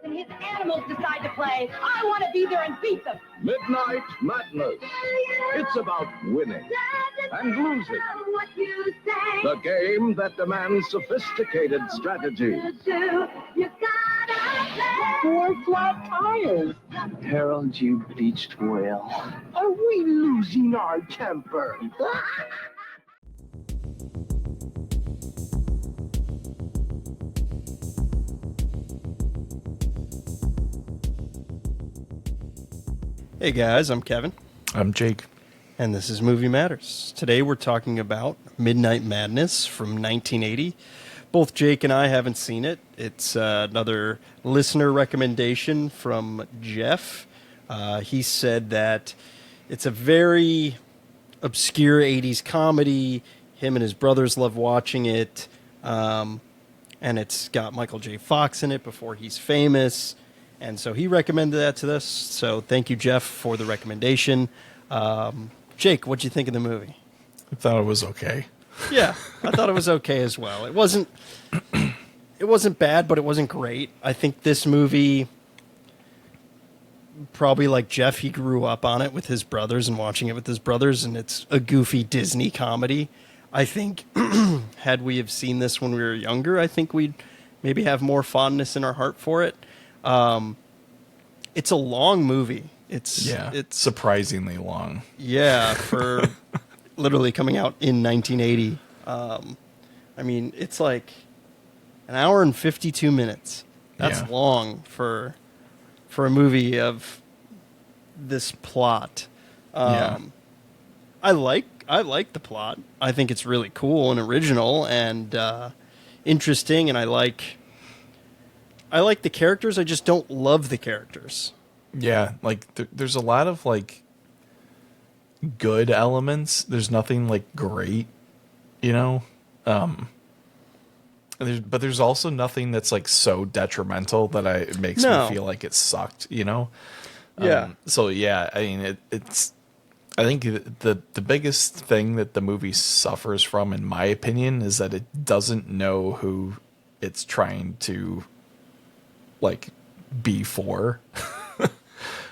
and his animals decide to play, I want to be there and beat them. Midnight Madness. It's about winning and losing. The game that demands sophisticated strategy. 4 flat tires. Harold, you beached whale. Are we losing our temper? Hey guys, I'm Kevin. I'm Jake. And this is Movie Matters. Today we're talking about Midnight Madness from 1980. Both Jake and I haven't seen it. It's another listener recommendation from Jeff. He said that it's a very obscure 80s comedy. Him and his brothers love watching it. And it's got Michael J. Fox in it before he's famous. And so he recommended that to us. So thank you, Jeff, for the recommendation. Jake, what'd you think of the movie? I thought it was okay. Yeah, I thought it was okay as well. It wasn't bad, but it wasn't great. I think this movie, probably like Jeff, he grew up on it with his brothers and watching it with his brothers, and it's a goofy Disney comedy. I think had we have seen this when we were younger, I think we'd maybe have more fondness in our heart for it. It's a long movie. It's surprisingly long. Yeah, for literally coming out in 1980. I mean, it's like an hour and 52 minutes. That's long for a movie of this plot. I like the plot. I think it's really cool and original and interesting, and I like the characters. I just don't love the characters. Yeah, like there's a lot of like good elements. There's nothing like great, you know. But there's also nothing that's like so detrimental that it makes me feel like it sucked, you know. Yeah. So yeah, I mean it's. I think the biggest thing that the movie suffers from, in my opinion, is that it doesn't know who it's trying to like be for.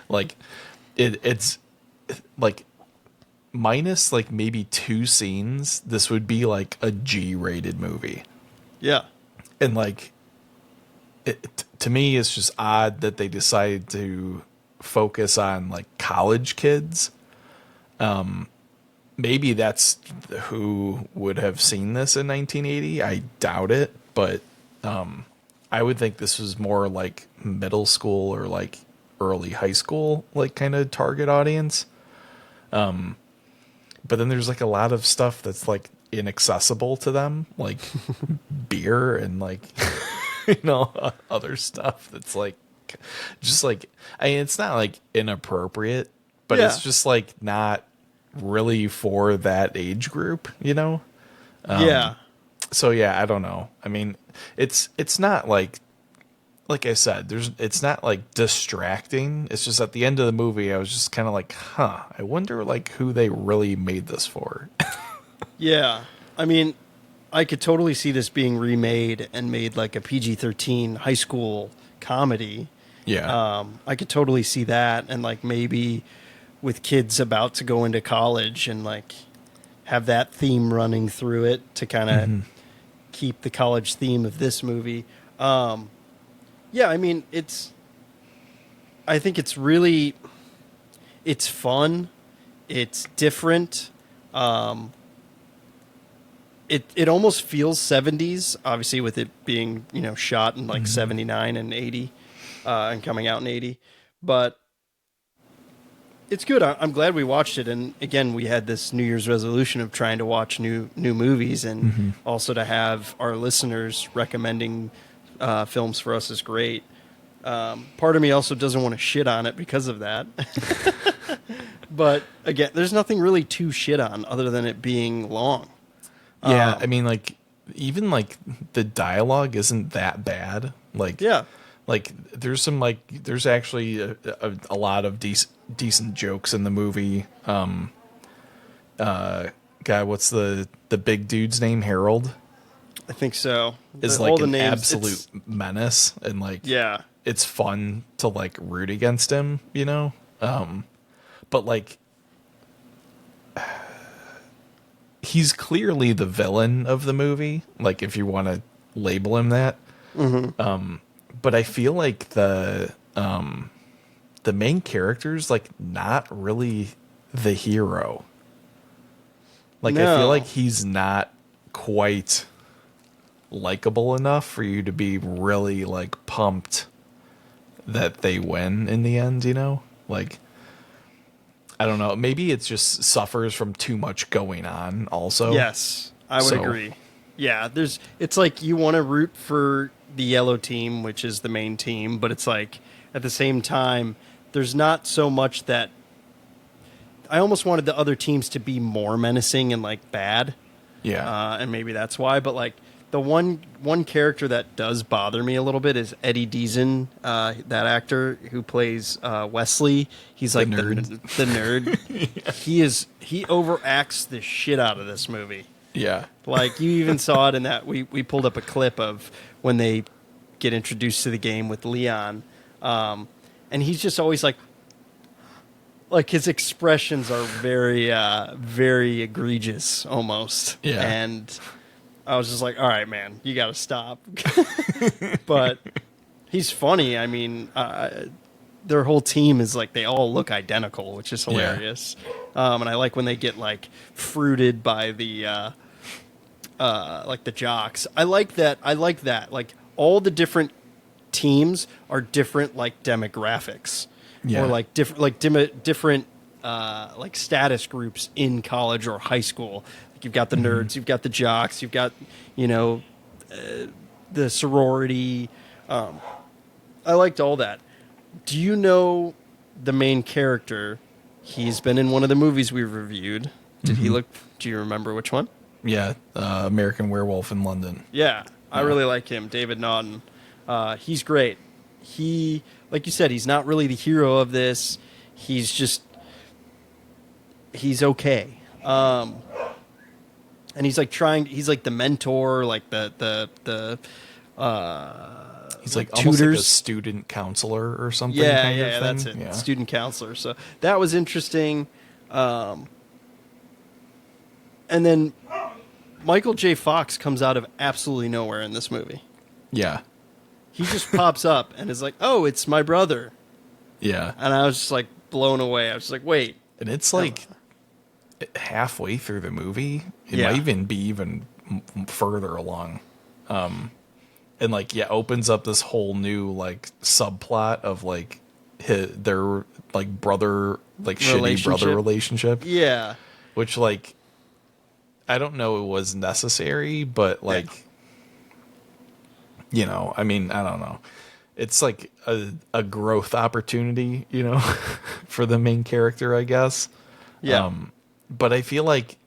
Like it's like minus like maybe 2 scenes, this would be like a G-rated movie. Yeah. And like to me it's just odd that they decided to focus on like college kids. Maybe that's who would have seen this in 1980. I doubt it, but I would think this was more like middle school or like early high school, like kind of target audience. But then there's like a lot of stuff that's like inaccessible to them, like beer and like, you know, other stuff that's like, just like, I mean, it's not like inappropriate, but it's just like not really for that age group, you know? So yeah, I don't know. I mean, it's not like I said, it's not like distracting. It's just at the end of the movie, I was just kind of like, I wonder like who they really made this for. Yeah. I mean, I could totally see this being remade and made like a PG-13 high school comedy. Yeah. I could totally see that. And like maybe with kids about to go into college and like have that theme running through it to kind of keep the college theme of this movie. Yeah, I mean, I think it's really, it's fun. It's different. It almost feels 70s, obviously with it being, you know, shot in like 79 and 80, and coming out in 80, but it's good. I'm glad we watched it. And again, we had this New Year's resolution of trying to watch new movies, and also to have our listeners recommending films for us is great. Part of me also doesn't want to shit on it because of that. But again, there's nothing really to shit on other than it being long. Yeah, I mean, like, even like the dialogue isn't that bad. Like, yeah, like there's actually a lot of decent jokes in the movie. Guy, what's the big dude's name? Harold, I think so. Is like an absolute menace, and like, yeah, it's fun to like root against him, you know? But like he's clearly the villain of the movie, like if you want to label him that. But I feel like the main character's like not really the hero. Like I feel like he's not quite likable enough for you to be really like pumped that they win in the end, you know? Like I don't know, maybe it just suffers from too much going on also. Yes, I would agree. Yeah, it's like you want to root for the yellow team, which is the main team, but it's like at the same time there's not so much that I almost wanted the other teams to be more menacing and like bad. Yeah. And maybe that's why, but like the one character that does bother me a little bit is Eddie Deason, that actor who plays Wesley. He's like the nerd. Yeah. He overacts the shit out of this movie. Yeah. Like you even saw it in that we pulled up a clip of when they get introduced to the game with Leon. And he's just always like his expressions are very, very egregious almost. Yeah. And I was just like, all right, man, you got to stop. But he's funny. I mean, their whole team is like, they all look identical, which is hilarious. Yeah. And I like when they get like fruited by the, like the jocks. I like that. Like all the different teams are different, like demographics. Yeah. Or like different like status groups in college or high school. Like you've got the nerds, you've got the jocks, you've got the sorority. I liked all that. Do you know the main character? He's been in one of the movies we've reviewed. Did he look? Do you remember which one? Yeah, American Werewolf in London. Yeah, I really like him, David Naughton. He's great. He, like you said, he's not really the hero of this. He's okay. And he's like he's like the mentor, like the he's like tutors. Almost like a student counselor or something. Yeah, that's it. Yeah. Student counselor. So that was interesting. And then Michael J. Fox comes out of absolutely nowhere in this movie. Yeah. He just pops up and is like, "Oh, it's my brother." Yeah. And I was just like blown away. I was just like, "Wait." And it's like halfway through the movie. It might even be even further along. And like, opens up this whole new like subplot of like their like brother, like shitty brother relationship. Yeah. Which like, I don't know it was necessary, but like, I mean, I don't know. It's like a growth opportunity, for the main character, I guess. Yeah. But I feel like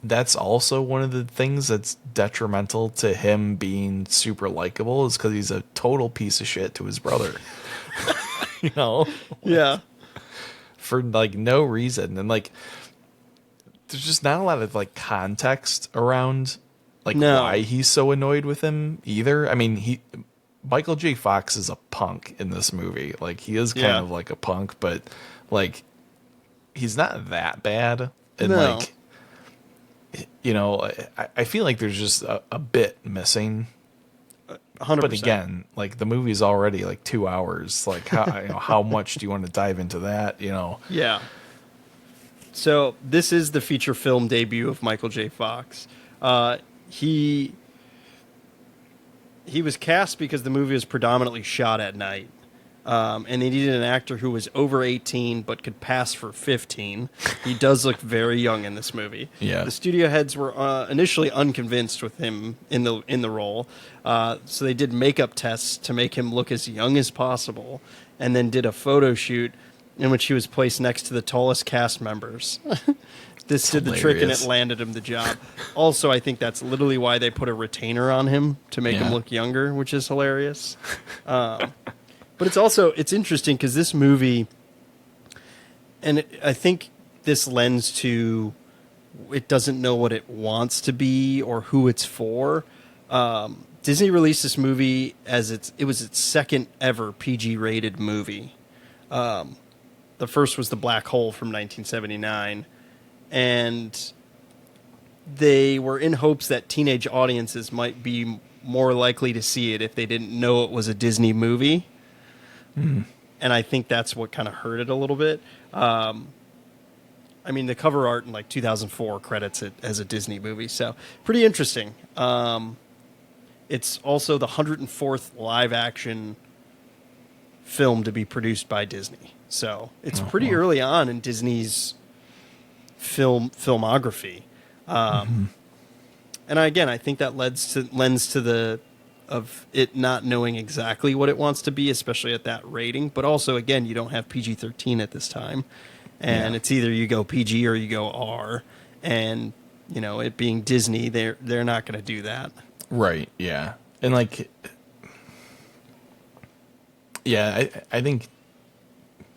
that's also one of the things that's detrimental to him being super likable is because he's a total piece of shit to his brother. Yeah. For like no reason. And like, there's just not a lot of like context around like why he's so annoyed with him either. I mean, Michael J. Fox is a punk in this movie. Like he is kind of like a punk, but like he's not that bad. And like, I feel like there's just a bit missing. 100%. But again, like the movie's already like 2 hours. Like how much do you want to dive into that? Yeah. So this is the feature film debut of Michael J. Fox. He was cast because the movie was predominantly shot at night. And they needed an actor who was over 18 but could pass for 15. He does look very young in this movie. Yeah. The studio heads were initially unconvinced with him in the role. So they did makeup tests to make him look as young as possible and then did a photo shoot in which he was placed next to the tallest cast members. This did the trick and it landed him the job. Also, I think that's literally why they put a retainer on him to make him look younger, which is hilarious. But it's interesting because this movie, and I think this lends to it doesn't know what it wants to be or who it's for. Disney released this movie as it was its second ever PG rated movie. The first was The Black Hole from 1979, and they were in hopes that teenage audiences might be more likely to see it if they didn't know it was a Disney movie. And I think that's what kind of hurt it a little bit. I mean, the cover art in like 2004 credits it as a Disney movie, so pretty interesting. It's also the 104th live action film to be produced by Disney. So it's pretty early on in Disney's filmography. And again, I think that lends to the of it not knowing exactly what it wants to be, especially at that rating. But also, again, you don't have PG-13 at this time, and it's either you go PG or you go R. And you know, it being Disney, they're not going to do that. Right. Yeah. And like, yeah, I think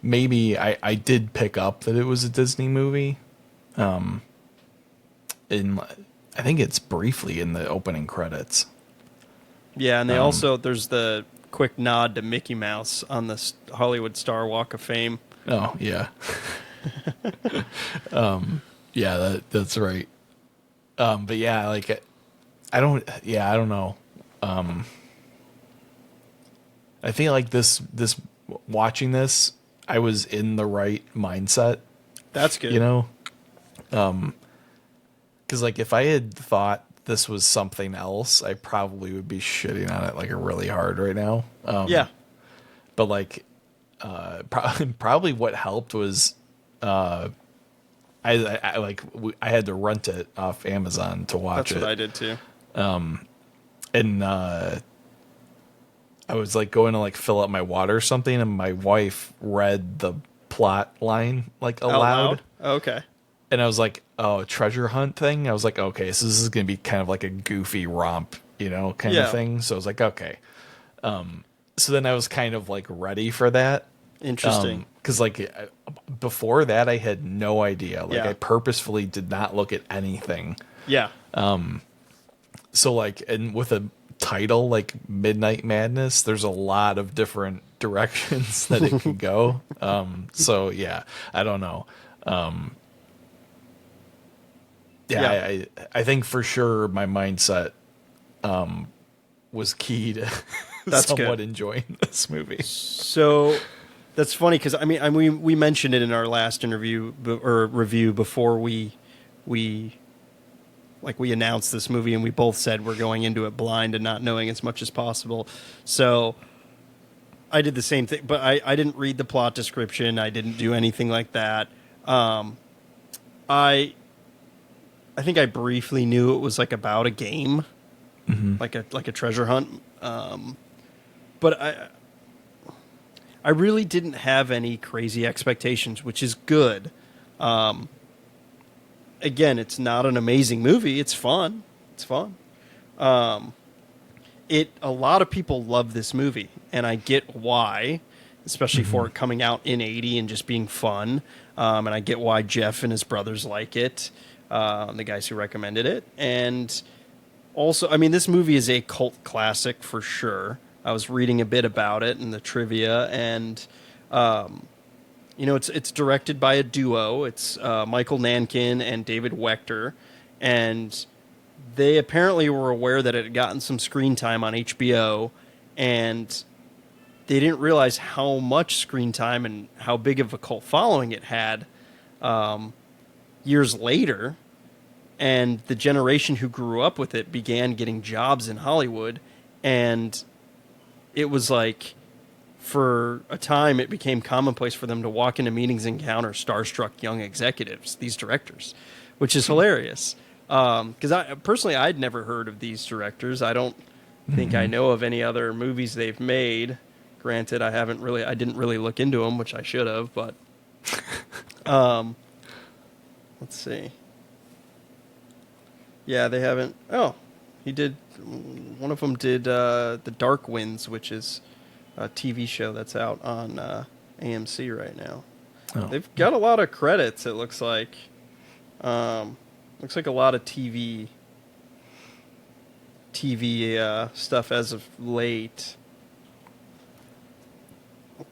maybe I did pick up that it was a Disney movie. And I think it's briefly in the opening credits. Yeah, and they also, there's the quick nod to Mickey Mouse on the Hollywood Star Walk of Fame. Oh, yeah. Yeah, that's right. But yeah, like, I don't know. I feel like this watching this, I was in the right mindset. That's good. You know? Because like if I had thought this was something else, I probably would be shitting on it like really hard right now. Yeah. But like, probably what helped was, I had to rent it off Amazon to watch it. That's what I did too. And I was like going to like fill up my water or something, and my wife read the plot line like aloud. Okay. And I was like, oh, a treasure hunt thing? I was like, okay, so this is going to be kind of like a goofy romp, you know, kind of thing. So I was like, okay. So then I was kind of like ready for that. Interesting. Because like before that, I had no idea. Like I purposefully did not look at anything. Yeah. So like, and with a title like Midnight Madness, there's a lot of different directions that it can go. So yeah, I don't know. I think for sure my mindset was key to somewhat enjoying this movie. So that's funny because I mean we mentioned it in our last interview or review before we announced this movie, and we both said we're going into it blind and not knowing as much as possible. So I did the same thing, but I didn't read the plot description. I didn't do anything like that. I think I briefly knew it was like about a game, like a treasure hunt. But I really didn't have any crazy expectations, which is good. Again, it's not an amazing movie. It's fun. A lot of people love this movie, and I get why, especially for it coming out in '80 and just being fun. And I get why Jeff and his brothers like it, the guys who recommended it. And also, I mean, this movie is a cult classic for sure. I was reading a bit about it and the trivia, and you know, it's directed by a duo. It's Michael Nankin and David Wechter, and they apparently were aware that it had gotten some screen time on HBO, and they didn't realize how much screen time and how big of a cult following it had years later. And the generation who grew up with it began getting jobs in Hollywood, and it was like, for a time, it became commonplace for them to walk into meetings and encounter starstruck young executives, these directors, which is hilarious. Because I'd never heard of these directors. I don't think I know of any other movies they've made. Granted, I didn't really look into them, which I should have. But let's see. Yeah, they haven't. Oh, he did. One of them did The Dark Winds, which is a TV show that's out on AMC right now. Oh. They've got a lot of credits, it looks like. Looks like a lot of TV TV stuff as of late.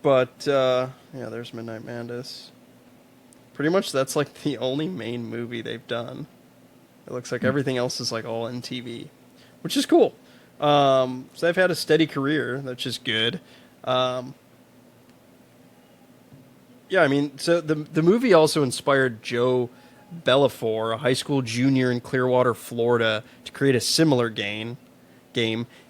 But yeah, there's Midnight Madness. Pretty much that's like the only main movie they've done. It looks like everything else is like all in TV, which is cool. So they've had a steady career, which is good. Yeah, I mean, so the movie also inspired Joe Bellafor, a high school junior in Clearwater, Florida, to create a similar game.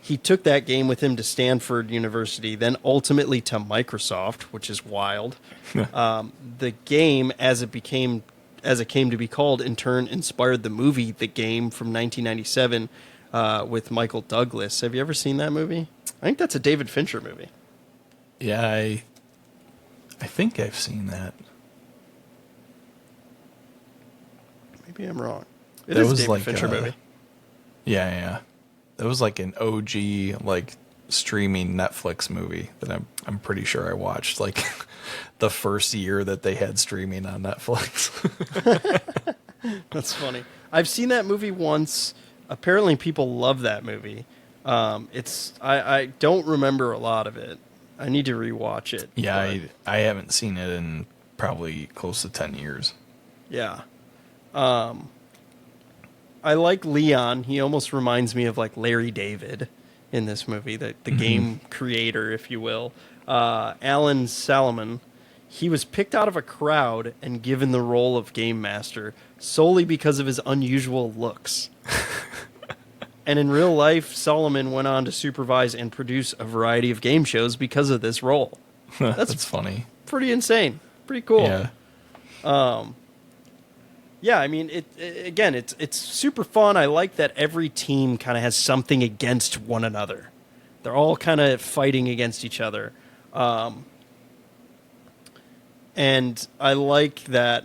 He took that game with him to Stanford University, then ultimately to Microsoft, which is wild. The game, as it came to be called, in turn inspired the movie The Game from 1997 with Michael Douglas. Have you ever seen that movie? I think that's a David Fincher movie. Yeah, I think I've seen that. Maybe I'm wrong. It That is a was David like Fincher movie. Yeah. That was like an OG like streaming Netflix movie that I'm pretty sure I watched like the first year that they had streaming on Netflix. That's funny. I've seen that movie once. Apparently people love that movie. I don't remember a lot of it. I need to rewatch it. Yeah, I haven't seen it in probably close to 10 years. Yeah. I like Leon. He almost reminds me of like Larry David in this movie, the game creator, if you will. Alan Salomon. He was picked out of a crowd and given the role of game master solely because of his unusual looks. And in real life, Solomon went on to supervise and produce a variety of game shows because of this role. That's funny. Pretty insane. Pretty cool. Yeah. Yeah, I mean, it's super fun. I like that every team kind of has something against one another. They're all kind of fighting against each other. And I like that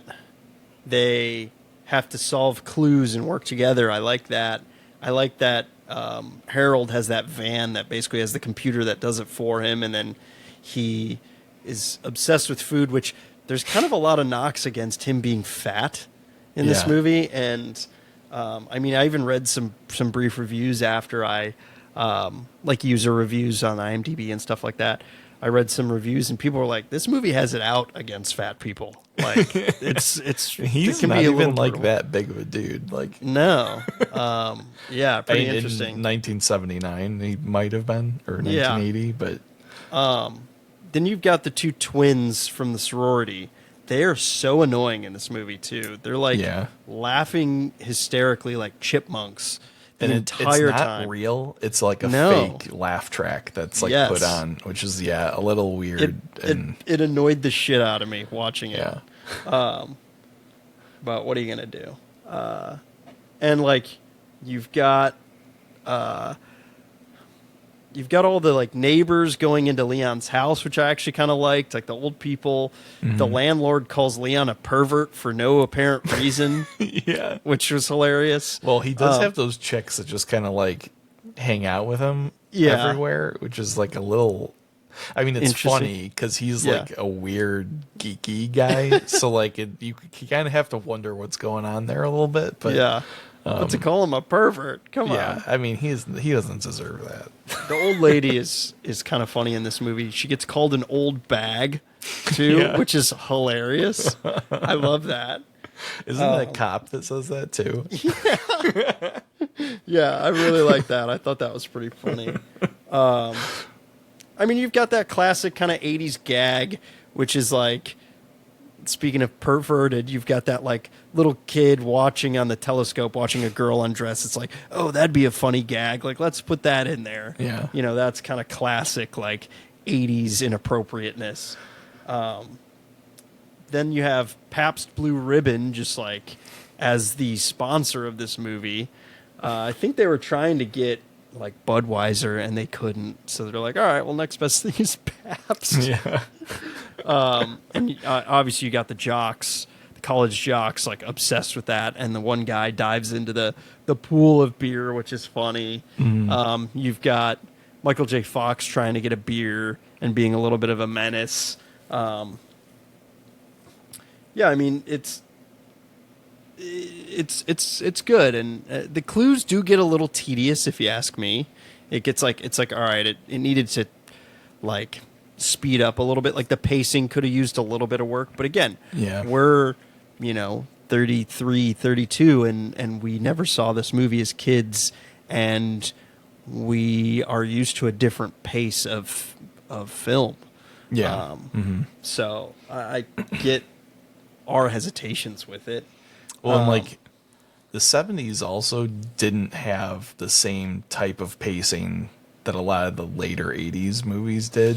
they have to solve clues and work together. I like that. Harold has that van that basically has the computer that does it for him, and then he is obsessed with food, which there's kind of a lot of knocks against him being fat in this movie. And I mean, I even read some brief reviews after I like user reviews on IMDb and stuff like that. I read some reviews and people were like, "This movie has it out against fat people." Like it's He's it can not be a even little like brutal. that big of a dude. Like No. Yeah, pretty in interesting. 1979, he might have been, or 1980, but Then you've got the two twins from the sorority. They are so annoying in this movie too. They're like laughing hysterically like chipmunks the entire it's not time. real. It's like a fake laugh track that's like put on, which is a little weird. It annoyed the shit out of me watching it. Yeah. But what are you gonna do? And like you've got all the like neighbors going into Leon's house, which I actually kind of liked, like the old people. The landlord calls Leon a pervert for no apparent reason. Yeah. Which was hilarious. Well, he does have those chicks that just kind of like hang out with him everywhere, which is like a little, I mean, it's funny because he's like a weird geeky guy. So like you kind of have to wonder what's going on there a little bit, but but to call him a pervert, come on. Yeah, I mean, he doesn't deserve that. The old lady is kind of funny in this movie. She gets called an old bag, too, which is hilarious. I love that. Isn't that a cop that says that, too? Yeah, I really like that. I thought that was pretty funny. I mean, you've got that classic kind of 80s gag, which is like, speaking of perverted, you've got that like little kid watching on the telescope, watching a girl undress. It's like, oh, that'd be a funny gag. Like, let's put that in there. Yeah. You know, that's kind of classic, like 80s inappropriateness. Then you have Pabst Blue Ribbon, just like as the sponsor of this movie. I think they were trying to get like Budweiser and they couldn't. So they're like, all right, well, next best thing is Pabst. Yeah. And obviously you got the jocks, the college jocks, like obsessed with that. And the one guy dives into the pool of beer, which is funny. You've got Michael J. Fox trying to get a beer and being a little bit of a menace. Yeah, I mean, it's it's good, and the clues do get a little tedious if you ask me. It's like all right, it needed to like speed up a little bit. Like the pacing could have used a little bit of work, but again, Yeah. we're 33, 32, and we never saw this movie as kids, and we are used to a different pace of film. Yeah. So I get our hesitations with it. Well, and like the 70s also didn't have the same type of pacing that a lot of the later 80s movies did,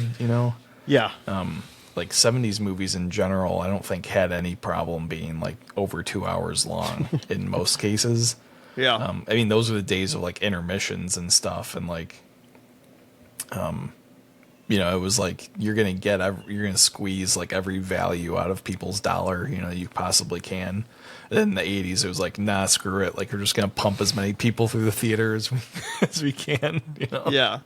Yeah. Like 70s movies in general, I don't think had any problem being like over 2 hours long in most cases. Yeah. I mean, those are the days of like intermissions and stuff, and like, it was like you're gonna squeeze like every value out of people's dollar, you possibly can. And in the 80s, it was like, nah, screw it. Like we're just gonna pump as many people through the theater as we can. Yeah.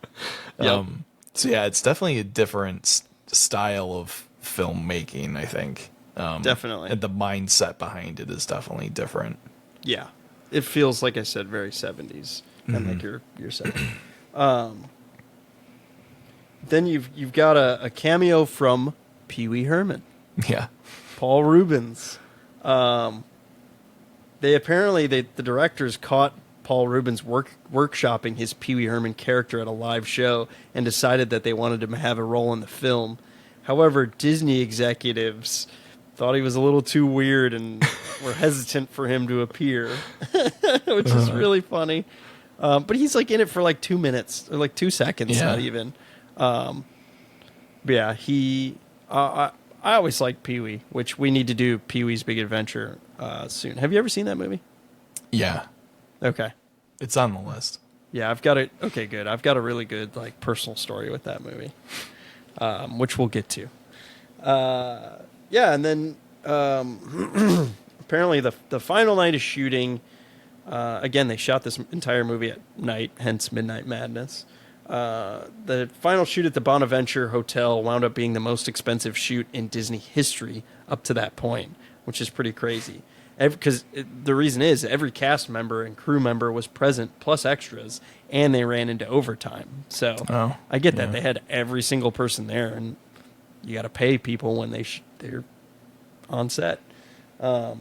Yep. So yeah, it's definitely a different style of filmmaking, I think. Definitely. And the mindset behind it is definitely different. Yeah. It feels, like I said, very 70s, and like you're saying. Then you've got a cameo from Pee Wee Herman, Yeah. Paul Rubens. The directors caught Paul Rubens workshopping his Pee Wee Herman character at a live show and decided that they wanted him to have a role in the film. However, Disney executives thought he was a little too weird and were hesitant for him to appear, which is really funny. But he's like in it for like 2 minutes or like 2 seconds, not even. But yeah, I always liked Pee Wee, which we need to do Pee Wee's Big Adventure soon. Have you ever seen that movie? Yeah. Okay. It's on the list. Yeah, I've got it. Okay, good. I've got a really good like personal story with that movie, which we'll get to. Yeah, and then apparently the final night of shooting. Again, they shot this entire movie at night, hence Midnight Madness. The final shoot at the Bonaventure Hotel wound up being the most expensive shoot in Disney history up to that point, which is pretty crazy. Because the reason is every cast member and crew member was present, plus extras, and they ran into overtime. So I get that. They had every single person there, and you got to pay people when they're on set. But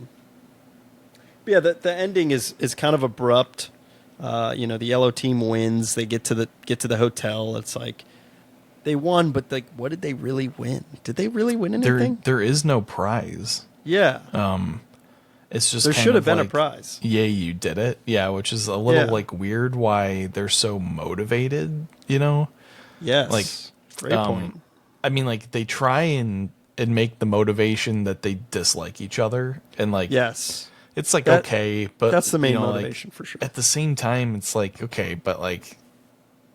yeah, the ending is kind of abrupt. The yellow team wins. They get to the hotel. It's like they won, but like, what did they really win? Did they really win anything? There is no prize. Yeah. It's just there should have been a prize. Yeah, you did it. Yeah, which is a little like weird. Why they're so motivated? Yes. Like great point. I mean, like they try and make the motivation that they dislike each other, and like yes. It's like, okay, but that's the main motivation for sure. At the same time, it's like, okay, but like,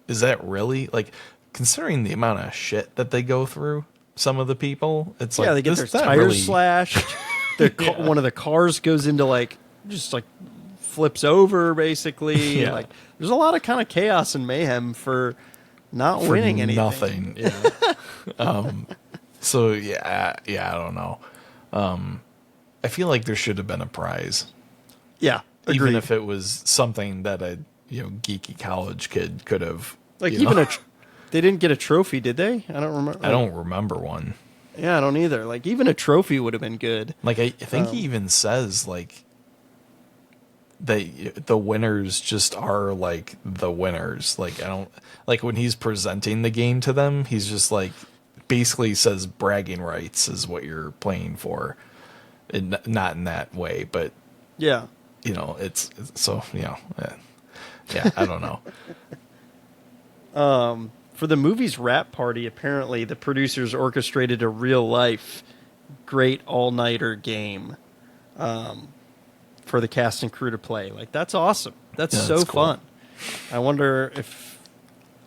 is that really like, considering the amount of shit that they go through, some of the people, it's like, they get their tires slashed. One of the cars goes into like, just like flips over basically. Yeah. Like there's a lot of kind of chaos and mayhem for not winning anything. Nothing. Yeah. So yeah, I don't know. I feel like there should have been a prize. Yeah, agreed. Even if it was something that a geeky college kid could have. Like even they didn't get a trophy, did they? I don't remember. I don't remember one. Yeah, I don't either. Like even a trophy would have been good. Like I think he even says like the winners just are like the winners. Like I don't like when he's presenting the game to them, he's just like basically says bragging rights is what you're playing for. Not in that way, but yeah, it's so yeah, I don't know. For the movie's wrap party, apparently the producers orchestrated a real life great all-nighter game for the cast and crew to play. Like that's awesome. That's so cool. Fun. I wonder if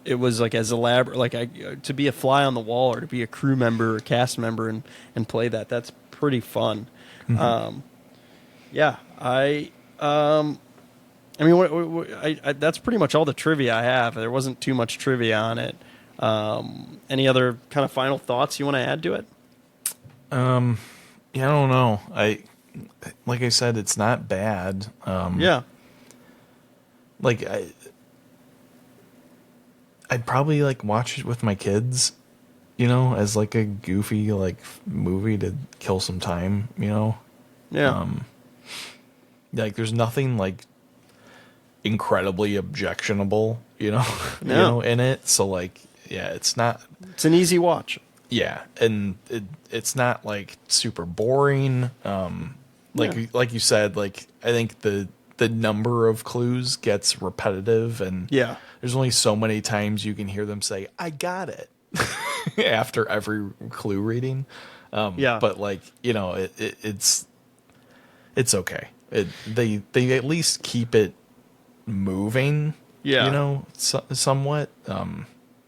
it was like as elaborate, like to be a fly on the wall or to be a crew member or cast member and play that. That's pretty fun. Mm-hmm. I mean, that's pretty much all the trivia I have. There wasn't too much trivia on it. Any other kind of final thoughts you want to add to it? Yeah, I don't know. like I said, it's not bad. Yeah. Like I'd probably like watch it with my kids, you know, as like a goofy like movie to kill some time, you know. Yeah. Like there's nothing like incredibly objectionable, you know, you No. know, in it. So like, yeah, it's not. It's an easy watch. Yeah, and it's not like super boring. Like you said, like I think the number of clues gets repetitive, and Yeah. there's only so many times you can hear them say "I got it" after every clue reading. Yeah. But like you know, it's okay. They at least keep it moving. Yeah. You know, somewhat.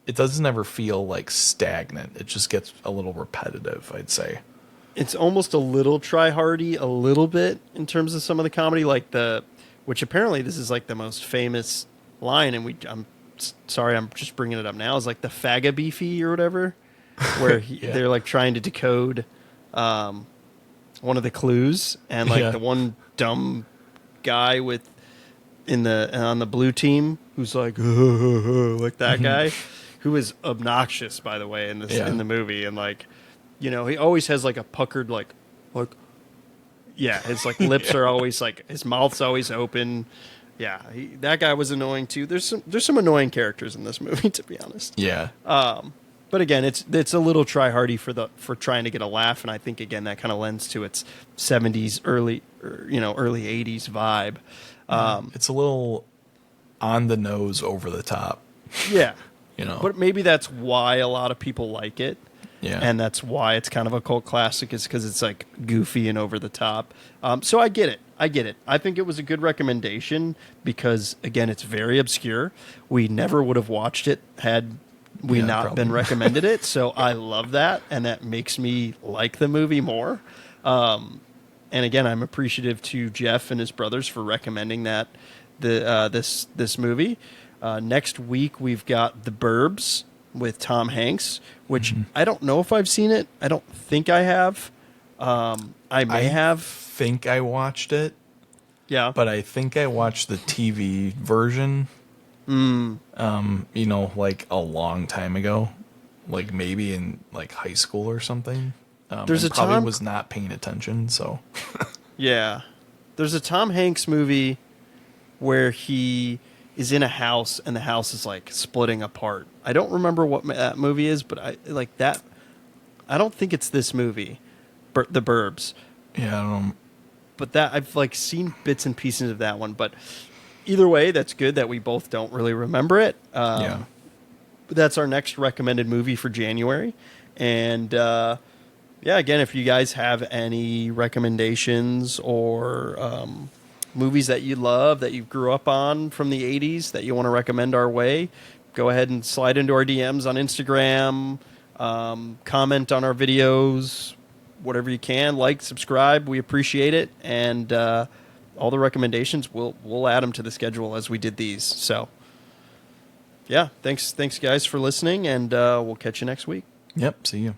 It doesn't ever feel like stagnant. It just gets a little repetitive, I'd say. It's almost a little try-hardy, a little bit in terms of some of the comedy, like which apparently this is like the most famous line, and I'm sorry, I'm just bringing it up now, is like the fagga beefy or whatever, where Yeah. they're like trying to decode one of the clues, and like Yeah. the one dumb guy on the blue team who's like like that guy, who is obnoxious, by the way, in the movie, and like, you know, he always has like a puckered like yeah, his like lips are always like, his mouth's always open. Yeah, that guy was annoying too. There's some annoying characters in this movie, to be honest. Yeah. But again, it's a little try-hardy for trying to get a laugh, and I think again that kind of lends to its 70s early 80s vibe. It's a little on the nose, over the top. Yeah. You know. But maybe that's why a lot of people like it. Yeah. And that's why it's kind of a cult classic, is because it's like goofy and over the top. So I get it. I think it was a good recommendation because, again, it's very obscure. We never would have watched it had we not probably. been recommended it. So I love that. And that makes me like the movie more. And again, I'm appreciative to Jeff and his brothers for recommending this movie. Next week, we've got The Burbs with Tom Hanks, which I don't know if I've seen it. I don't think I have. I have. Think I watched it, Yeah. but I think I watched the TV version. You know, like a long time ago, like maybe in like high school or something. There's and a probably Tom- was not paying attention, so Yeah. There's a Tom Hanks movie where he is in a house and the house is like splitting apart. I don't remember what that movie is, but I don't think it's this movie, The Burbs. yeah, I don't know. But that I've like seen bits and pieces of that one. But either way, that's good that we both don't really remember it. Yeah. But that's our next recommended movie for January. And again, if you guys have any recommendations or movies that you love, that you grew up on from the 80s that you want to recommend our way, go ahead and slide into our DMs on Instagram, comment on our videos, whatever you can, like, subscribe. We appreciate it. And all the recommendations, we'll add them to the schedule as we did these. So, yeah, thanks guys for listening, and we'll catch you next week. Yep. See you.